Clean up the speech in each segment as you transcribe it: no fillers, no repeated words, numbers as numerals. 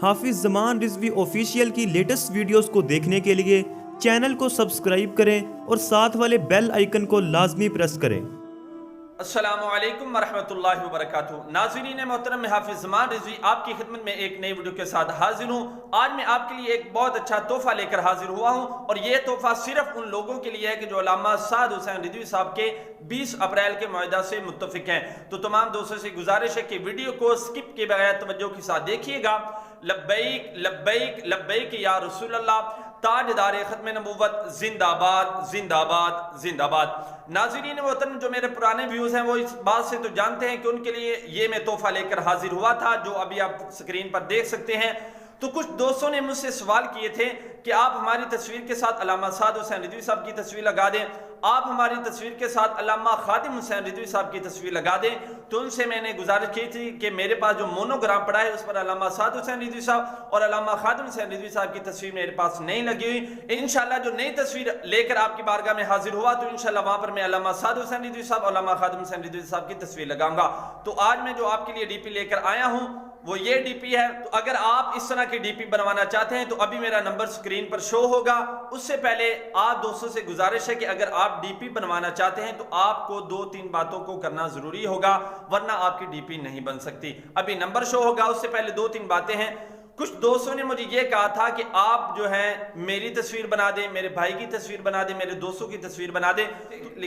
حافظ زمان رضوی آفیشیل کی latest videos کو دیکھنے کے لیے چینل کو سبسکرائب کریں اور ساتھ والے بیل آئیکن کو لازمی پریس کریں۔ السلام علیکم ورحمۃ اللہ وبرکاتہ۔ ناظرین محترم، میں حافظ زمان رضوی آپ کی خدمت میں ایک نئی ویڈیو کے ساتھ حاضر ہوں۔ آج میں آپ کے لیے ایک بہت اچھا تحفہ لے کر حاضر ہوا ہوں، اور یہ تحفہ صرف ان لوگوں کے لیے ہے کہ جو علامہ سعد حسین رضوی صاحب کے 20 اپریل کے معاہدہ سے متفق ہیں۔ تو تمام دوستوں سے گزارش ہے کہ ویڈیو کو سکپ کے بغیر توجہ کے ساتھ دیکھیے گا۔ لبیک لبیک لبیک یا رسول اللہ، تاجدار ختم نبوت زندہ باد زندہ باد زندہ باد۔ ناظرین محترم، جو میرے پرانے ویوز ہیں وہ اس بات سے تو جانتے ہیں کہ ان کے لیے یہ میں تحفہ لے کر حاضر ہوا تھا، جو ابھی آپ سکرین پر دیکھ سکتے ہیں۔ تو کچھ دوستوں نے مجھ سے سوال کیے تھے کہ آپ ہماری تصویر کے ساتھ علامہ سعد حسین رضوی صاحب کی تصویر لگا دیں، آپ ہماری تصویر کے ساتھ علامہ خادم حسین رضوی صاحب کی تصویر لگا دیں۔ تو ان سے میں نے گزارش کی تھی کہ میرے پاس جو مونوگرام پڑا ہے اس پر علامہ سعد حسین رضوی صاحب اور علامہ خادم حسین رضوی صاحب کی تصویر میرے پاس نہیں لگی ہوئی۔ انشاءاللہ جو نئی تصویر لے کر آپ کی بارگاہ میں حاضر ہوا تو انشاءاللہ وہاں پر میں علامہ سعد حسین رضوی صاحب اور علامہ خادم حسین رضوی صاحب کی تصویر لگاؤں گا۔ تو آج میں جو آپ کے لیے ڈی پی لے کر آیا ہوں وہ یہ ڈی پی ہے۔ تو اگر آپ اس طرح کی ڈی پی بنوانا چاہتے ہیں تو ابھی میرا نمبر سکرین پر شو ہوگا۔ اس سے پہلے آپ دوستوں سے گزارش ہے کہ اگر آپ ڈی پی بنوانا چاہتے ہیں تو آپ کو 2-3 باتوں کو کرنا ضروری ہوگا، ورنہ آپ کی ڈی پی نہیں بن سکتی۔ ابھی نمبر شو ہوگا، اس سے پہلے 2-3 باتیں ہیں۔ کچھ دوستوں نے مجھے یہ کہا تھا کہ آپ جو ہیں میری تصویر بنا دیں، میرے بھائی کی تصویر بنا دیں، میرے دوستوں کی تصویر بنا دیں۔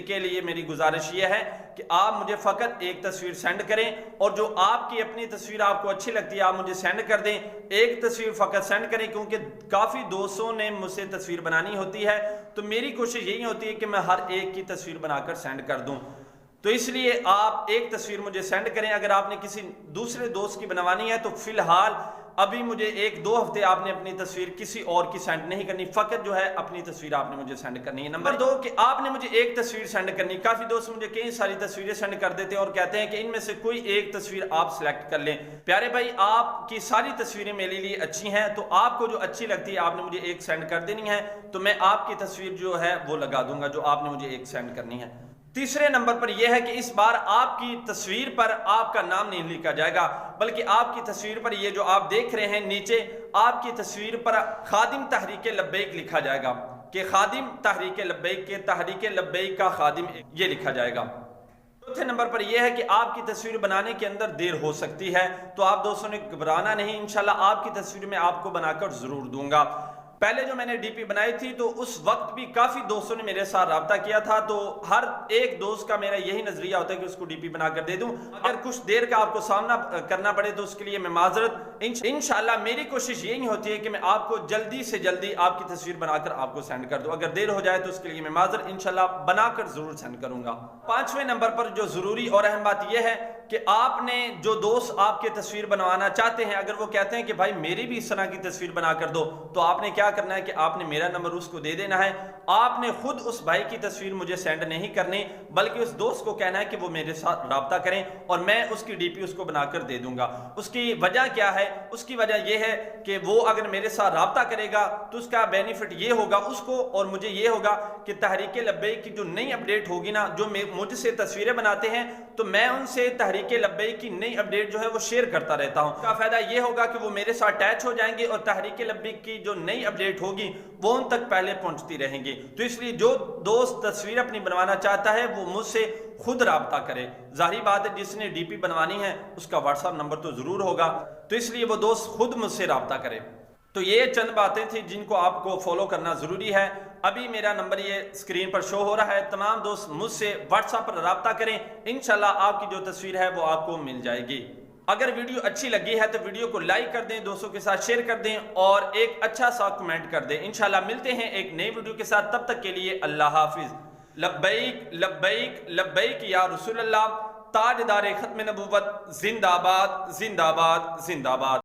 کے لیے میری گزارش یہ ہے کہ آپ مجھے فقط ایک تصویر سینڈ کریں، اور جو آپ کی اپنی تصویر آپ کو اچھی لگتی ہے آپ مجھے سینڈ کر دیں۔ ایک تصویر فقط سینڈ کریں، کیونکہ کافی دوستوں نے مجھ سے تصویر بنانی ہوتی ہے، تو میری کوشش یہی ہوتی ہے کہ میں ہر ایک کی تصویر بنا کر سینڈ کر دوں۔ تو اس لیے آپ ایک تصویر مجھے سینڈ کریں۔ اگر آپ نے کسی دوسرے دوست کی بنوانی ہے تو فی الحال ابھی مجھے 1-2 ہفتے آپ نے اپنی تصویر کسی اور کی سینڈ نہیں کرنی، فقط جو ہے اپنی تصویر آپ نے مجھے سینڈ کرنی ہے۔ نمبر 2 کہ آپ نے مجھے ایک تصویر سینڈ کرنی۔ کافی دوست مجھے کئی ساری تصویریں سینڈ کر دیتے ہیں اور کہتے ہیں کہ ان میں سے کوئی ایک تصویر آپ سلیکٹ کر لیں۔ پیارے بھائی، آپ کی ساری تصویریں میرے لیے اچھی ہیں، تو آپ کو جو اچھی لگتی ہے آپ نے مجھے ایک سینڈ کر دینی ہے، تو میں آپ کی تصویر جو ہے وہ لگا دوں گا جو آپ نے مجھے ایک سینڈ کرنی ہے۔ تیسرے نمبر پر یہ ہے کہ اس بار آپ کی تصویر پر آپ کا نام نہیں لکھا جائے گا، بلکہ آپ کی تصویر پر یہ جو آپ دیکھ رہے ہیں نیچے، آپ کی تصویر پر خادم تحریک لبیک لکھا جائے گا، کہ خادم تحریک لبیک کے تحریک لبیک کا خادم یہ لکھا جائے گا۔ چوتھے نمبر پر یہ ہے کہ آپ کی تصویر بنانے کے اندر دیر ہو سکتی ہے، تو آپ دوستوں نے گھبرانا نہیں، انشاءاللہ آپ کی تصویر میں آپ کو بنا کر ضرور دوں گا۔ پہلے جو میں نے ڈی پی بنائی تھی تو اس وقت بھی کافی دوستوں نے میرے ساتھ رابطہ کیا تھا، تو ہر ایک دوست کا میرا یہی نظریہ ہوتا ہے کہ اس کو ڈی پی بنا کر دے دوں۔ اگر کچھ دیر کا آپ کو سامنا کرنا پڑے تو اس کے لیے میں معذرت۔ انشاءاللہ میری کوشش یہی ہوتی ہے کہ میں آپ کو جلدی سے جلدی آپ کی تصویر بنا کر آپ کو سینڈ کر دوں۔ اگر دیر ہو جائے تو اس کے لیے میں معذرت، انشاءاللہ بنا کر ضرور سینڈ کروں گا۔ 5ویں نمبر پر جو ضروری اور اہم بات یہ ہے کہ آپ نے جو دوست آپ کے تصویر بنوانا چاہتے ہیں، اگر وہ کہتے ہیں کہ بھائی میری بھی اس طرح کی تصویر بنا کر دو، تو آپ نے کیا کرنا ہے کہ آپ نے میرا نمبر اس کو دے دینا ہے۔ آپ نے خود اس بھائی کی تصویر مجھے سینڈ نہیں کرنی، بلکہ اس دوست کو کہنا ہے کہ وہ میرے ساتھ رابطہ کریں، اور میں اس کی ڈی پی اس کو بنا کر دے دوں گا۔ اس کی وجہ کیا ہے؟ اس کی وجہ یہ ہے کہ وہ اگر میرے ساتھ رابطہ کرے گا تو اس کا بینیفٹ یہ ہوگا اس کو اور مجھے یہ ہوگا کہ تحریک لبیک کی جو نئی اپڈیٹ ہوگی نا، جو مجھ سے تصویریں بناتے ہیں تو میں ان سے تحریک لبیک کی نئی اپڈیٹ جو ہے وہ شیئر کرتا رہتا ہوں۔ اس کا فائدہ یہ ہوگا کہ وہ میرے ساتھ اٹیچ ہو جائیں گے، اور تحریک لبیک کی جو نئی اپڈیٹ ہوگی وہ ان تک پہلے پہنچتی رہیں گی۔ تو اس لیے جو دوست تصویر اپنی بنوانا چاہتا ہے وہ مجھ سے خود رابطہ کرے۔ ظاہری بات ہے جس نے ڈی پی بنوانی ہے اس کا واٹس ایپ نمبر تو ضرور ہوگا، تو اس لیے وہ دوست خود مجھ سے رابطہ کرے۔ تو یہ چند باتیں تھیں جن کو آپ کو فالو کرنا ضروری ہے۔ ابھی میرا نمبر یہ اسکرین پر شو ہو رہا ہے، تمام دوست مجھ سے واٹس ایپ پر رابطہ کریں، انشاءاللہ آپ کی جو تصویر ہے وہ آپ کو مل جائے گی۔ اگر ویڈیو اچھی لگی ہے تو ویڈیو کو لائک کر دیں، دوستوں کے ساتھ شیئر کر دیں، اور ایک اچھا سا کمنٹ کر دیں۔ انشاءاللہ ملتے ہیں ایک نئی ویڈیو کے ساتھ، تب تک کے لیے اللہ حافظ۔ لبیک لبیک لبیک یا رسول اللہ، تاجدار ختم نبوت زندہ باد زندہ باد زندہ باد۔